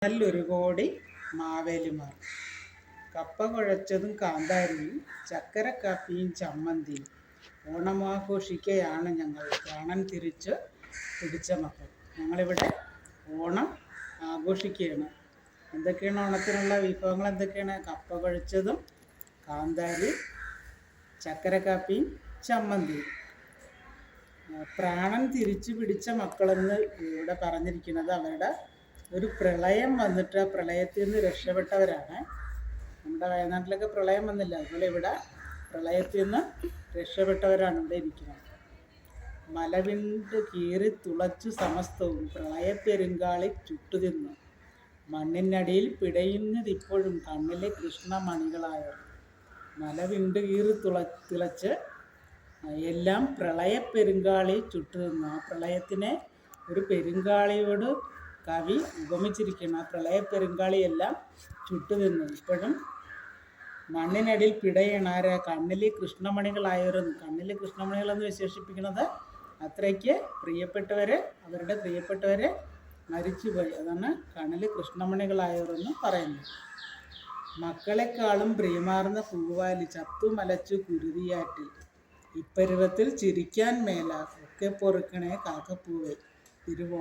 നല്ലൊരു കോടി മാവേലിമാർ. കപ്പ കുഴച്ചതും കാന്താരിയും ചക്കരക്കാപ്പിയും ചമ്മന്തിയും ഓണമാഘോഷിക്കുകയാണ് ഞങ്ങൾ. പ്രാണൻ തിരിച്ച് പിടിച്ച മക്കൾ. ഞങ്ങളിവിടെ ഓണം ആഘോഷിക്കുകയാണ്. എന്തൊക്കെയാണ് ഓണത്തിനുള്ള വിഭവങ്ങൾ? എന്തൊക്കെയാണ്? കപ്പ കുഴച്ചതും കാന്താരി, ചക്കരക്കാപ്പിയും ചമ്മന്തിയും. പ്രാണൻ തിരിച്ചു പിടിച്ച മക്കളെന്ന് ഇവിടെ പറഞ്ഞിരിക്കുന്നത് അവരുടെ ഒരു പ്രളയം വന്നിട്ട് ആ പ്രളയത്തിൽ നിന്ന് രക്ഷപ്പെട്ടവരാണ്. നമ്മുടെ വയനാട്ടിലൊക്കെ പ്രളയം വന്നില്ല, അതുപോലെ ഇവിടെ പ്രളയത്തിൽ നിന്ന് രക്ഷപ്പെട്ടവരാണ് ഇവിടെ ഇരിക്കുന്നത്. മലവിണ്ട് കീറി തുളച്ചു സമസ്തവും പ്രളയപ്പെരുങ്കാളി ചുട്ടുതിന്നു. മണ്ണിനടിയിൽ പിടയുന്നതിപ്പോഴും കണ്ണിലെ കൃഷ്ണമണികളായവർ. മലവിണ്ട് കീറി തിളച്ച് എല്ലാം പ്രളയപ്പെരുങ്കാളി ചുട്ടുതിന്നു. ആ പ്രളയത്തിനെ ഒരു പെരുങ്കാളിയോട് കവി ഉപമിച്ചിരിക്കണം. ആ പ്രളയപ്പെരുങ്കാളിയെല്ലാം ചുട്ടുതിന്നു. ഇപ്പോഴും മണ്ണിനടിയിൽ പിടയണാര കണ്ണിലെ കൃഷ്ണമണികളായവരെന്ന്. കണ്ണിലെ കൃഷ്ണമണികളെന്ന് വിശേഷിപ്പിക്കുന്നത് അത്രയ്ക്ക് പ്രിയപ്പെട്ടവർ, അവരുടെ പ്രിയപ്പെട്ടവർ മരിച്ചുപോയി. അതാണ് കണ്ണിലെ കൃഷ്ണമണികളായവരെന്ന് പറയുന്നത്. മക്കളെക്കാളും പ്രിയമാർന്ന പൂവാലി ചത്തു മലച്ചു കുരുതിയാറ്റിൽ. ഇപ്പരുവത്തിൽ ചിരിക്കാൻ മേല ഒക്കെ പൊറുക്കണേ കാക്കപ്പൂവേ.